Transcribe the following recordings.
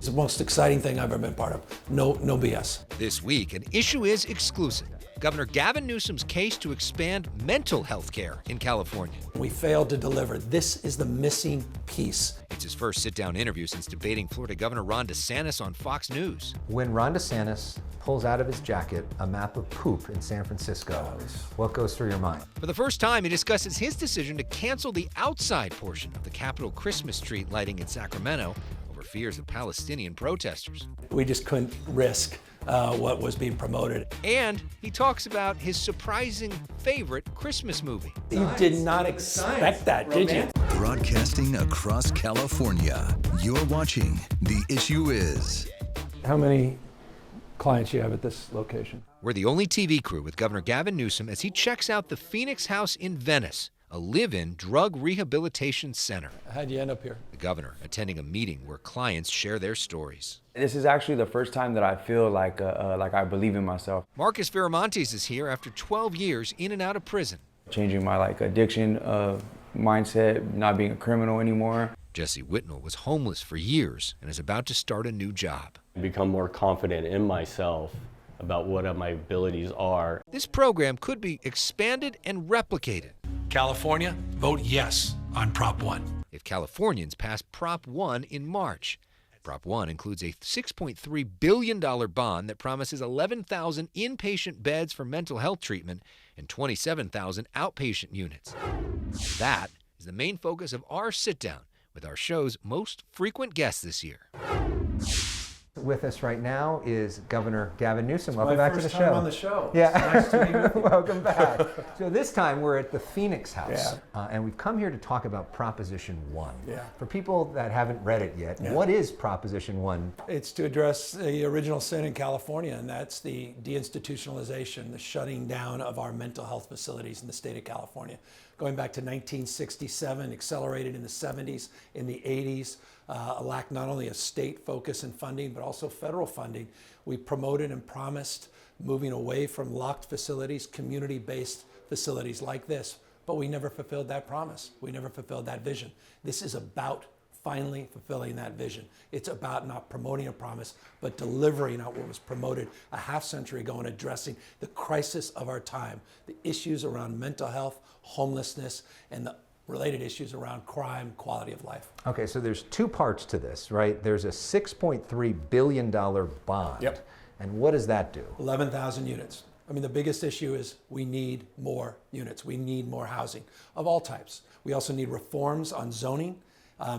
It's the most exciting thing I've ever been part of. No BS. This week, an Issue Is exclusive. Governor Gavin Newsom's case to expand mental health care in California. We failed to deliver. This is the missing piece. It's his first sit-down interview since debating Florida Governor Ron DeSantis on Fox News. When Ron DeSantis pulls out of his jacket a map of poop in San Francisco, what goes through your mind? For the first time, he discusses his decision to cancel the outside portion of the Capitol Christmas tree lighting in Sacramento over fears of Palestinian protesters. We just couldn't risk what was being promoted. And he talks about his surprising favorite Christmas movie. You did not expect that, did you? Broadcasting across California, you're watching The Issue Is. How many clients you have at this location? We're the only TV crew with Governor Gavin Newsom as he checks out the Phoenix House in Venice, a live-in drug rehabilitation center. How'd you end up here? The governor attending a meeting where clients share their stories. This is actually the first time that I feel like I believe in myself. Marcus Viramontes is here after 12 years in and out of prison. Changing my addiction mindset, not being a criminal anymore. Jesse Whitnell was homeless for years and is about to start a new job. Become more confident in myself about what my abilities are. This program could be expanded and replicated. California, vote yes on Prop 1. If Californians pass Prop 1 in March. Prop 1 includes a $6.3 billion bond that promises 11,000 inpatient beds for mental health treatment and 27,000 outpatient units. That is the main focus of our sit-down with our show's most frequent guest this year. With us right now is Governor Gavin Newsom. Welcome My back to the first show. time on the show. Yeah. It's nice to be with you. Welcome back. So this time we're at the Phoenix House, Yeah. and we've come here to talk about Proposition 1. Yeah. For people that haven't read it yet, what is Proposition 1? It's to address the original sin in California, and that's the deinstitutionalization, the shutting down of our mental health facilities in the state of California. Going back to 1967, accelerated in the 70s, in the 80s, a lack not only of state focus and funding, but also federal funding. We promoted and promised moving away from locked facilities, community-based facilities like this, but we never fulfilled that promise. We never fulfilled that vision. This is about finally fulfilling that vision. It's about not promoting a promise, but delivering out what was promoted a half century ago and addressing the crisis of our time, the issues around mental health, homelessness, and the related issues around crime, quality of life. Okay, so there's two parts to this, right? There's a $6.3 billion bond. Yep. And what does that do? 11,000 units. I mean, the biggest issue is we need more units. We need more housing of all types. We also need reforms on zoning,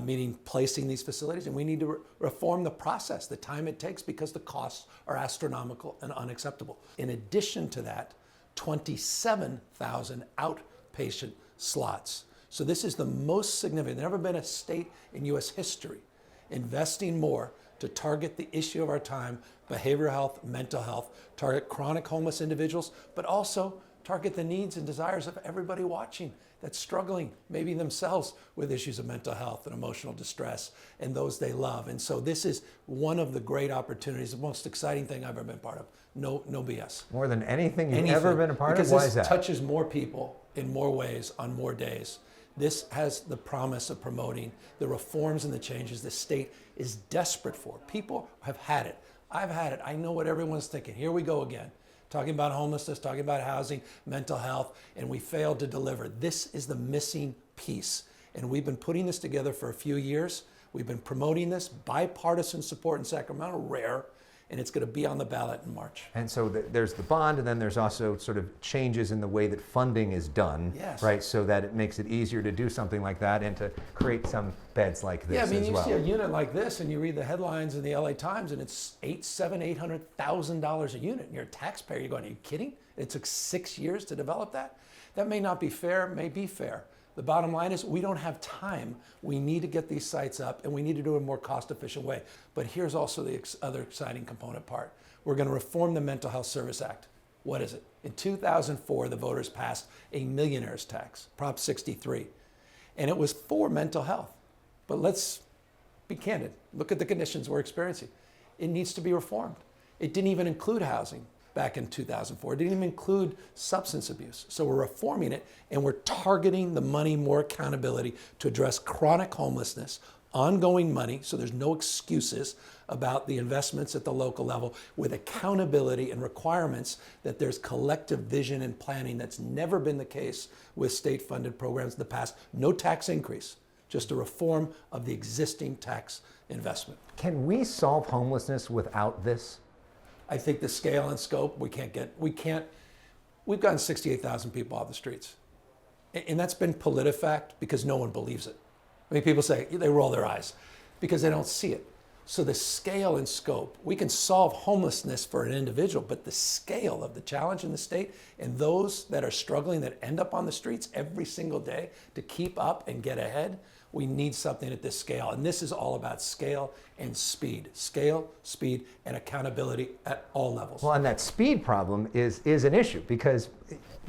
meaning placing these facilities, and we need to reform the process, the time it takes, because the costs are astronomical and unacceptable. In addition to that, 27,000 outpatient slots. So this is the most significant. There's never been a state in U.S. history investing more to target the issue of our time, behavioral health, mental health, target chronic homeless individuals, but also target the needs and desires of everybody watching that's struggling, maybe themselves, with issues of mental health and emotional distress and those they love. And so this is one of the great opportunities, the most exciting thing I've ever been part of. No BS. More than anything you've ever been a part of? Why is that? Because this touches more people in more ways on more days. This has the promise of promoting the reforms and the changes the state is desperate for. People have had it. I've had it. I know what everyone's thinking. Here we go again. Talking about homelessness, talking about housing, mental health, and we failed to deliver. This is the missing piece. And we've been putting this together for a few years. We've been promoting this, bipartisan support in Sacramento, rare, and it's going to be on the ballot in March. And so there's the bond, and then there's also sort of changes in the way that funding is done, Yes. right? So that it makes it easier to do something like that and to create some beds like this as well. Yeah, I mean, you see a unit like this, and you read the headlines in the LA Times, and it's $800,000 a unit, and you're a taxpayer. You're going, are you kidding? It took 6 years to develop that? That may not be fair, may be fair. The bottom line is we don't have time. We need to get these sites up, and we need to do it in a more cost-efficient way. But here's also the other exciting component part. We're going to reform the Mental Health Service Act. What is it? In 2004, the voters passed a millionaire's tax, Prop 63, and it was for mental health. But let's be candid. Look at the conditions we're experiencing. It needs to be reformed. It didn't even include housing back in 2004. It didn't even include substance abuse. So we're reforming it, and we're targeting the money, more accountability to address chronic homelessness, ongoing money, so there's no excuses about the investments at the local level, with accountability and requirements that there's collective vision and planning. That's never been the case with state-funded programs in the past. No tax increase, just a reform of the existing tax investment. Can we solve homelessness without this? I think the scale and scope, we've gotten 68,000 people off the streets. And that's been PolitiFact because no one believes it. I mean, people say, they roll their eyes because they don't see it. So the scale and scope, we can solve homelessness for an individual, but the scale of the challenge in the state and those that are struggling that end up on the streets every single day to keep up and get ahead, we need something at this scale. And this is all about scale and speed. Scale, speed, and accountability at all levels. Well, and that speed problem is an issue because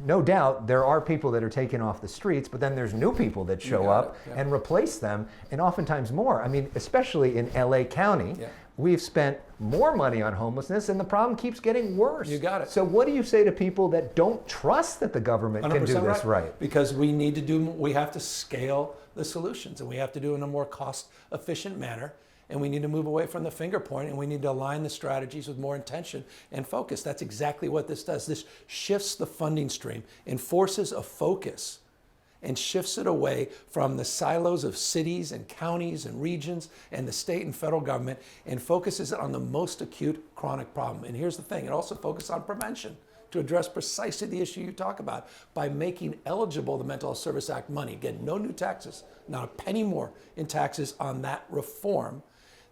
no doubt there are people that are taken off the streets, but then there's new people that show up and replace them, and oftentimes more. I mean, especially in LA County, we've spent more money on homelessness and the problem keeps getting worse. You got it. So what do you say to people that don't trust that the government can do this right? Because we have to scale the solutions, and we have to do it in a more cost-efficient manner, and we need to move away from the finger point, and we need to align the strategies with more intention and focus. That's exactly what this does. This shifts the funding stream, enforces a focus, and shifts it away from the silos of cities and counties and regions and the state and federal government, and focuses it on the most acute chronic problem. And here's the thing, it also focuses on prevention to address precisely the issue you talk about by making eligible the Mental Health Service Act money. Again, no new taxes, not a penny more in taxes on that reform.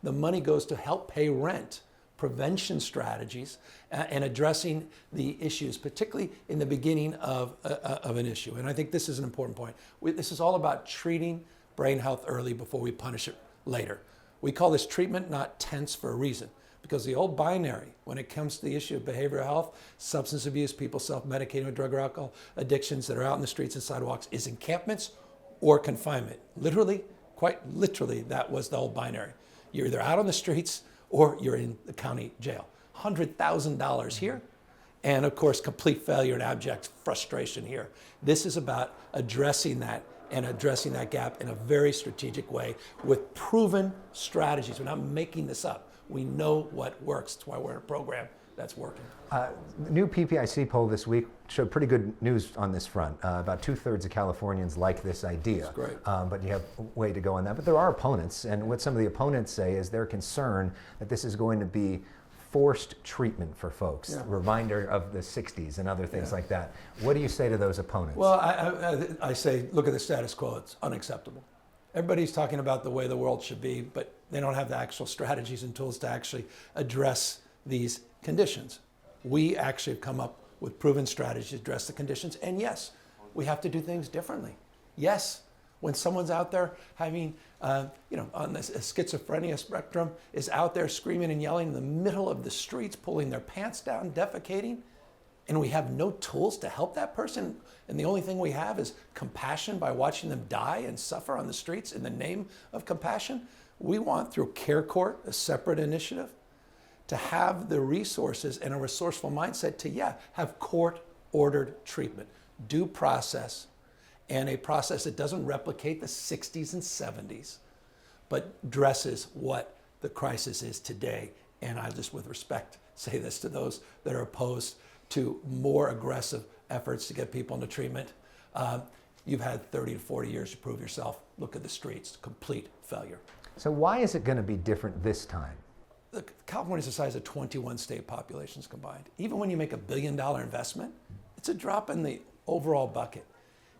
The money goes to help pay rent, prevention strategies, and addressing the issues, particularly in the beginning of an issue. And I think this is an important point. This is all about treating brain health early before we punish it later. We call this treatment, not tense, for a reason. Because the old binary, when it comes to the issue of behavioral health, substance abuse, people self-medicating with drug or alcohol addictions that are out in the streets and sidewalks, is encampments or confinement. Literally, quite literally, that was the old binary. You're either out on the streets or you're in the county jail. $100,000 here, and of course, complete failure and abject frustration here. This is about addressing that and addressing that gap in a very strategic way with proven strategies. We're not making this up. We know what works. That's why we're in a program that's working. The new PPIC poll this week showed pretty good news on this front. About 2/3 of Californians like this idea. That's great. But you have a way to go on that. But there are opponents, and what some of the opponents say is they're concerned that this is going to be forced treatment for folks. Yeah. Reminder of the 60s and other things like that. What do you say to those opponents? Well, I say, look at the status quo. It's unacceptable. Everybody's talking about the way the world should be, but they don't have the actual strategies and tools to actually address these conditions. We actually have come up with proven strategies to address the conditions. And yes, we have to do things differently. Yes, when someone's out there having, on the schizophrenia spectrum, is out there screaming and yelling in the middle of the streets, pulling their pants down, defecating, and we have no tools to help that person, and the only thing we have is compassion by watching them die and suffer on the streets in the name of compassion, we want, through Care Court, a separate initiative, to have the resources and a resourceful mindset to, have court-ordered treatment, due process, and a process that doesn't replicate the 60s and 70s, but addresses what the crisis is today. And I just, with respect, say this to those that are opposed to more aggressive efforts to get people into treatment. You've had 30 to 40 years to prove yourself. Look at the streets, complete failure. So why is it going to be different this time? Look, California's the size of 21 state populations combined. Even when you make $1 billion investment, it's a drop in the overall bucket.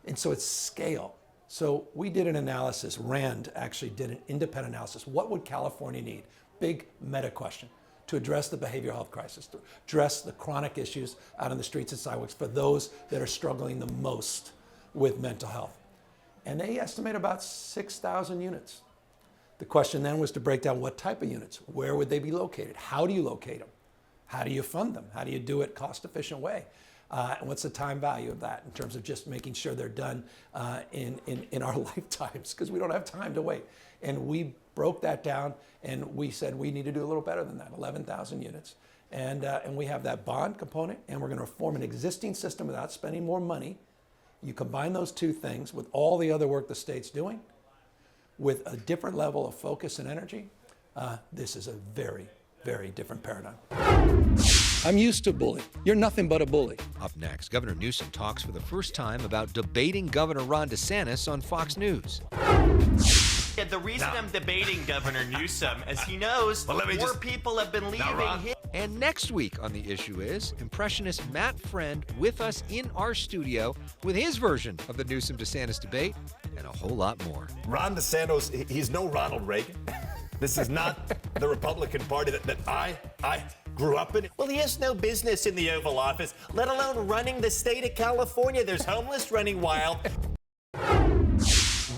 And so it's scale. So we did an analysis, RAND actually did an independent analysis. What would California need? Big meta question. To address the behavioral health crisis, to address the chronic issues out on the streets and sidewalks for those that are struggling the most with mental health. And they estimate about 6,000 units. The question then was to break down what type of units, where would they be located, how do you locate them, how do you fund them, how do you do it cost-efficient way, and what's the time value of that in terms of just making sure they're done in our lifetimes, because we don't have time to wait. And we broke that down, and we said we need to do a little better than that, 11,000 units. And we have that bond component, and we're going to reform an existing system without spending more money. You combine those two things with all the other work the state's doing, with a different level of focus and energy, this is a very, very different paradigm. I'm used to bullying. You're nothing but a bully. Up next, Governor Newsom talks for the first time about debating Governor Ron DeSantis on Fox News. Yeah, the reason I'm debating Governor Newsom is he knows more people have been leaving him. And next week on The Issue Is, impressionist Matt Friend with us in our studio with his version of the Newsom-DeSantis debate and a whole lot more. Ron DeSantis, he's no Ronald Reagan. This is not the Republican Party that I grew up in. Well, he has no business in the Oval Office, let alone running the state of California. There's homeless running wild.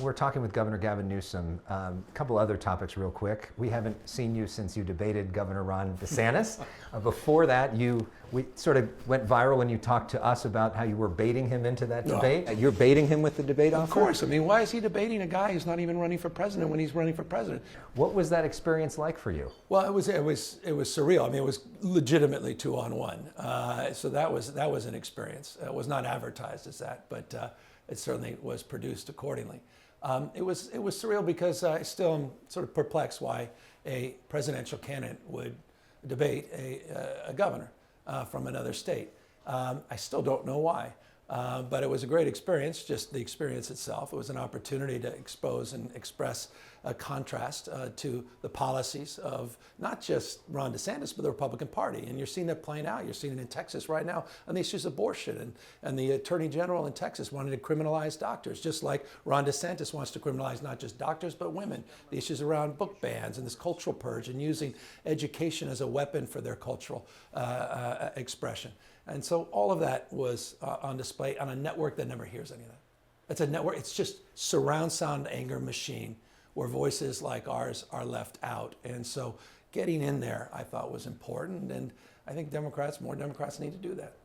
We're talking with Governor Gavin Newsom. A couple other topics real quick. We haven't seen you since you debated Governor Ron DeSantis. Before that, we sort of went viral when you talked to us about how you were baiting him into that debate. You're baiting him with the debate offer? Of course. I mean, why is he debating a guy who's not even running for president when he's running for president? What was that experience like for you? Well, it was surreal. I mean, it was legitimately 2-on-1. So that was an experience. It was not advertised as that, but it certainly was produced accordingly. It was surreal because I still am sort of perplexed why a presidential candidate would debate a governor from another state. I still don't know why, but it was a great experience, just the experience itself. It was an opportunity to expose and express a contrast to the policies of not just Ron DeSantis, but the Republican Party. And you're seeing that playing out. You're seeing it in Texas right now on the issues of abortion. And the Attorney General in Texas wanted to criminalize doctors, just like Ron DeSantis wants to criminalize not just doctors, but women. The issues around book bans and this cultural purge and using education as a weapon for their cultural expression. And so all of that was on display on a network that never hears any of that. It's a network, it's just surround sound anger machine where voices like ours are left out. And so getting in there, I thought, was important. And I think more Democrats need to do that.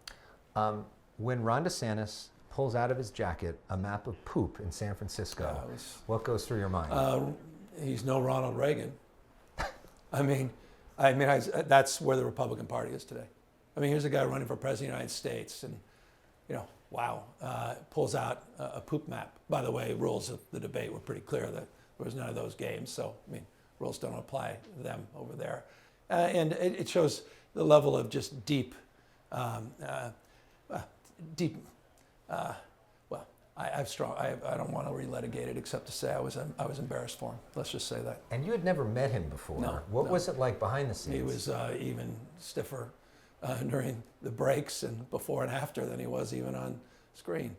When Ron DeSantis pulls out of his jacket a map of poop in San Francisco, what goes through your mind? He's no Ronald Reagan. I mean, that's where the Republican Party is today. I mean, here's a guy running for president of the United States and, wow, pulls out a poop map. By the way, rules of the debate were pretty clear that there was none of those games. So, I mean, rules don't apply to them over there. And it shows the level of just deep, I don't want to relitigate it except to say I was embarrassed for him. Let's just say that. And you had never met him before. No. What was it like behind the scenes? He was even stiffer during the breaks and before and after than he was even on screen.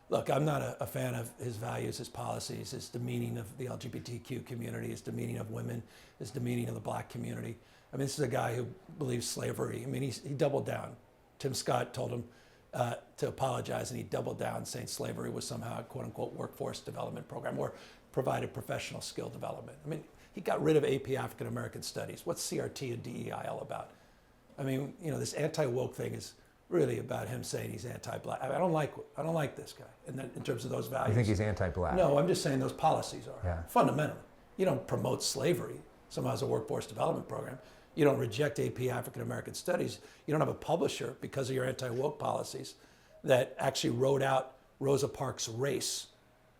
Look, I'm not a fan of his values, his policies, his demeaning of the LGBTQ community, his demeaning of women, his demeaning of the black community. I mean, this is a guy who believes slavery. I mean, he doubled down. Tim Scott told him to apologize, and he doubled down, saying slavery was somehow a quote-unquote workforce development program or provided professional skill development. I mean, he got rid of AP African American Studies. What's CRT and DEI all about? I mean, this anti-woke thing is really about him saying he's anti-black. I don't like this guy in terms of those values. You think he's anti-black? No, I'm just saying those policies are. Yeah. Fundamentally. You don't promote slavery somehow as a workforce development program. You don't reject AP African American Studies. You don't have a publisher because of your anti-woke policies that actually wrote out Rosa Parks' race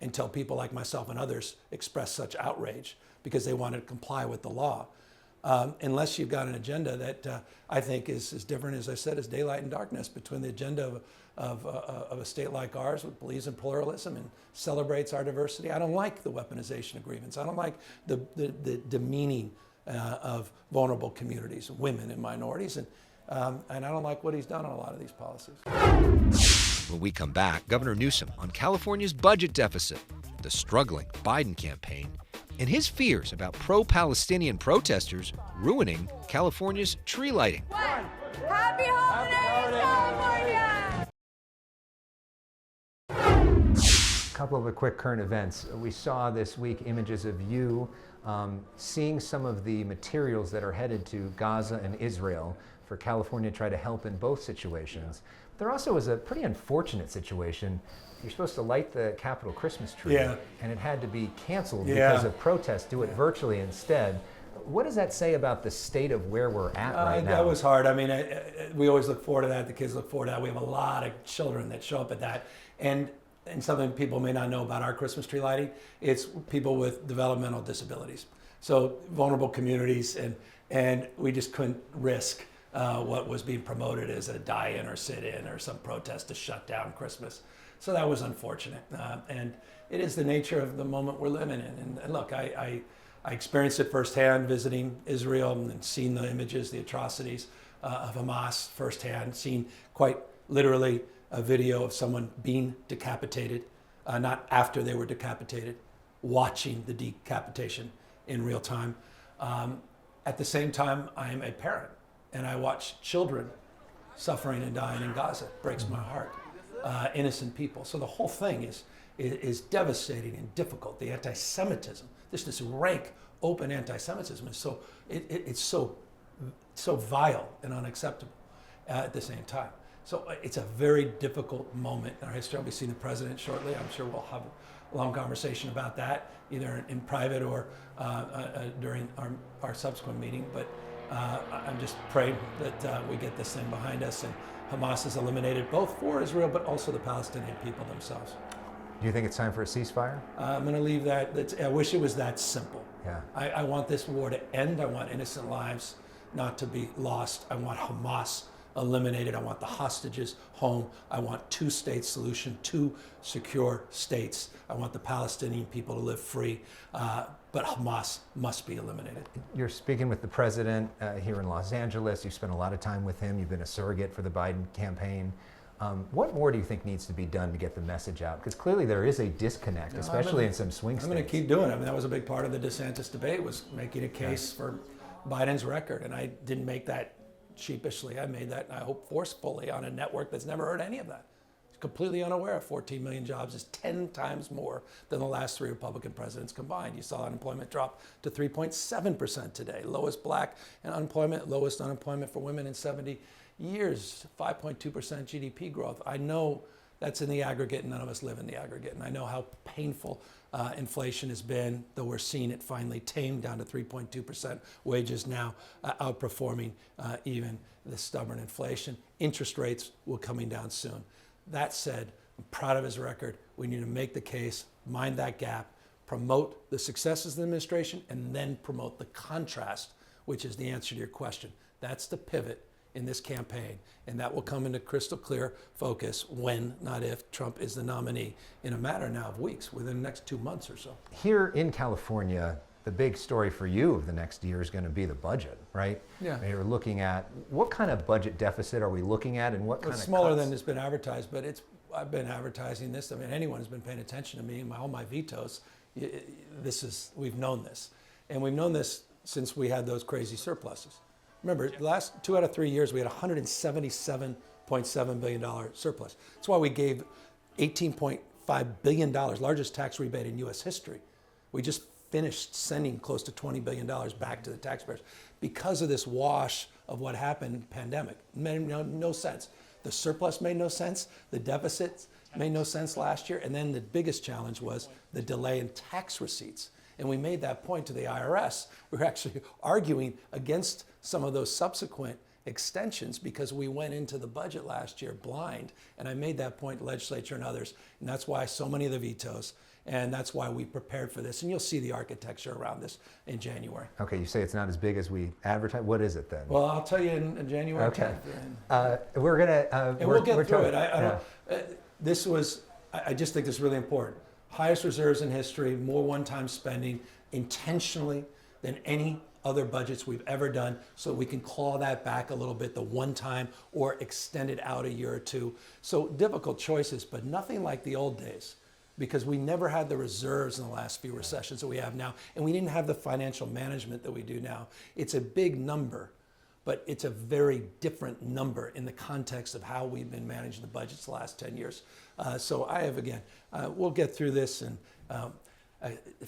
until people like myself and others expressed such outrage because they wanted to comply with the law. Unless you've got an agenda that I think is as different, as I said, as daylight and darkness between the agenda of a state like ours, which believes in pluralism and celebrates our diversity. I don't like the weaponization of grievance. I don't like the demeaning of vulnerable communities, women and minorities, and I don't like what he's done on a lot of these policies. When we come back, Governor Newsom on California's budget deficit, the struggling Biden campaign, and his fears about pro-Palestinian protesters ruining California's tree lighting. Happy holidays, California! A couple of quick current events. We saw this week images of you seeing some of the materials that are headed to Gaza and Israel for California to try to help in both situations. There also was a pretty unfortunate situation. You're supposed to light the Capitol Christmas tree, and it had to be canceled because of protests. Do it virtually instead. What does that say about the state of where we're at right now? That was hard. I mean, we always look forward to that. The kids look forward to that. We have a lot of children that show up at that. And and something people may not know about our Christmas tree lighting, it's people with developmental disabilities. So vulnerable communities, and we just couldn't risk what was being promoted as a die-in or sit-in or some protest to shut down Christmas. So that was unfortunate. And it is the nature of the moment we're living in. And look, I experienced it firsthand visiting Israel and seeing the images, the atrocities of Hamas firsthand, seen quite literally a video of someone being decapitated, not after they were decapitated, watching the decapitation in real time. At the same time, I'm a parent, and I watch children suffering and dying in Gaza. It breaks my heart. Innocent people. So the whole thing is devastating and difficult. The anti-Semitism, this rank, open anti-Semitism is it's so vile and unacceptable at the same time. So it's a very difficult moment in our history. I'll be seeing the president shortly. I'm sure we'll have a long conversation about that, either in private or during our subsequent meeting. But I'm just praying that we get this thing behind us and Hamas is eliminated, both for Israel, but also the Palestinian people themselves. Do you think it's time for a ceasefire? I'm going to leave that. I wish it was that simple. Yeah. I want this war to end. I want innocent lives not to be lost. I want Hamas eliminated. I want the hostages home. I want two-state solution, two secure states. I want the Palestinian people to live free, but Hamas must be eliminated. You're speaking with the president here in Los Angeles. You've spent a lot of time with him. You've been a surrogate for the Biden campaign. What more do you think needs to be done to get the message out? Because clearly there is a disconnect, especially in some swing states. I'm going to keep doing it. I mean, that was a big part of the DeSantis debate, was making a case for Biden's record, and I didn't make that sheepishly. I made that, and I hope forcefully, on a network that's never heard any of that. It's completely unaware of 14 million jobs is 10 times more than the last 3 Republican presidents combined. You saw unemployment drop to 3.7% today. Lowest black unemployment, lowest unemployment for women in 70 years, 5.2% GDP growth. I know that's in the aggregate, and none of us live in the aggregate. And I know how painful inflation has been, though we're seeing it finally tamed down to 3.2%. Wages now outperforming even the stubborn inflation. Interest rates will coming down soon. That said, I'm proud of his record. We need to make the case, mind that gap, promote the successes of the administration, and then promote the contrast, which is the answer to your question. That's the pivot in this campaign, and that will come into crystal clear focus when, not if, Trump is the nominee in a matter now of weeks, within the next 2 months or so. Here in California, the big story for you of the next year is going to be the budget, right? Yeah. You're looking at, what kind of budget deficit are we looking at, and what kind of smaller cuts? than it's been advertised, but I've been advertising this. I mean, anyone who's been paying attention to me, all my vetoes, we've known this. And we've known this since we had those crazy surpluses. Remember, the last 2 out of 3 years, we had $177.7 billion surplus. That's why we gave $18.5 billion, largest tax rebate in U.S. history. We just finished sending close to $20 billion back to the taxpayers because of this wash of what happened in the pandemic. It made no sense. The surplus made no sense. The deficits made no sense last year. And then the biggest challenge was the delay in tax receipts. And we made that point to the IRS. We were actually arguing against some of those subsequent extensions because we went into the budget last year blind. And I made that point to the legislature and others. And that's why so many of the vetoes. And that's why we prepared for this. And you'll see the architecture around this in January. Okay, you say it's not as big as we advertise. What is it then? Well, I'll tell you in January. Okay. 10th. We're going to... and we'll get through it. I just think this is really important. Highest reserves in history, more one-time spending intentionally than any other budgets we've ever done, so we can claw that back a little bit, the one-time, or extend it out a year or two. So difficult choices, but nothing like the old days, because we never had the reserves in the last few recessions that we have now, and we didn't have the financial management that we do now. It's a big number, but it's a very different number in the context of how we've been managing the budgets the last 10 years. So I have, again, we'll get through this, and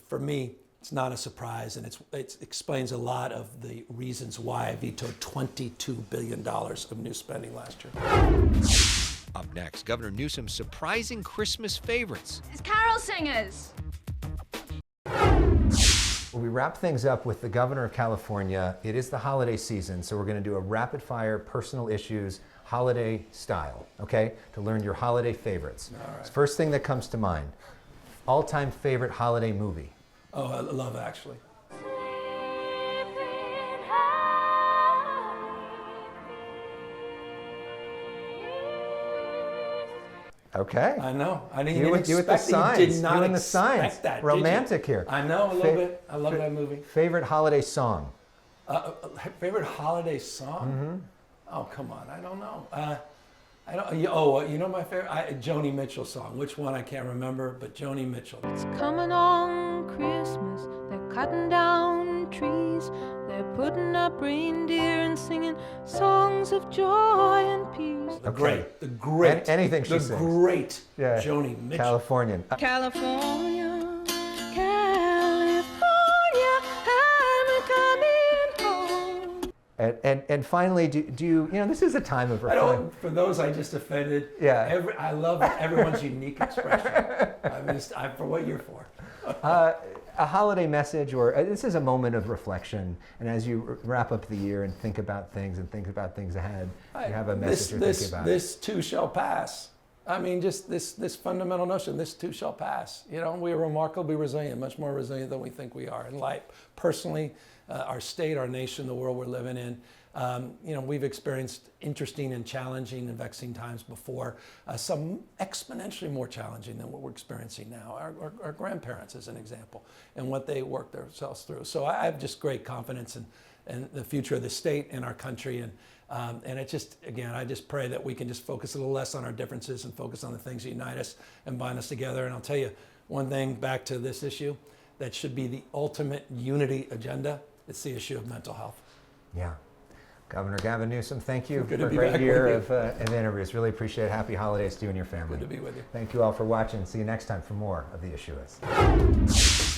for me, it's not a surprise, and it explains a lot of the reasons why I vetoed $22 billion of new spending last year. Up next, Governor Newsom surprising Christmas favorites. It's carol singers. We wrap things up with the governor of California. It is the holiday season, so we're going to do a rapid fire personal issues holiday style, okay? To learn your holiday favorites. All right. First thing that comes to mind, all-time favorite holiday movie. Oh, I love Actually. Okay. I know. I didn't You even with the expect signs. You did not You and the expect signs. that. Romantic did you? here. I know a little bit. I love that movie. Favorite holiday song. Favorite holiday song? Mm-hmm. Oh, come on. I don't know. I don't. Oh, you know my favorite Joni Mitchell song. Which one I can't remember, but Joni Mitchell. It's coming on Christmas. They're cutting down trees. They're putting up reindeer and singing songs of joy and peace. The great. Anything she the sings. Great. Yeah. Joni Mitchell. Californian. California, California, I'm coming home. And finally, do you know, this is a time of reflection. For those I just offended. Yeah. I love everyone's unique expression. I'm for what you're for. A holiday message, or this is a moment of reflection, and as you wrap up the year and think about things ahead, you have a message you're thinking about. This too shall pass. I mean, just this fundamental notion, this too shall pass. You know, we are remarkably resilient, much more resilient than we think we are in life. Personally, our state, our nation, the world we're living in. You know, we've experienced interesting and challenging and vexing times before, some exponentially more challenging than what we're experiencing now. Our grandparents, as an example, and what they worked themselves through. So I have just great confidence in the future of the state and our country. And it just, again, I just pray that we can just focus a little less on our differences and focus on the things that unite us and bind us together. And I'll tell you one thing back to this issue that should be the ultimate unity agenda. It's the issue of mental health. Yeah. Governor Gavin Newsom, thank you Good for to a be great back year with of interviews. Really appreciate it. Happy holidays to you and your family. Good to be with you. Thank you all for watching. See you next time for more of The Issue Is.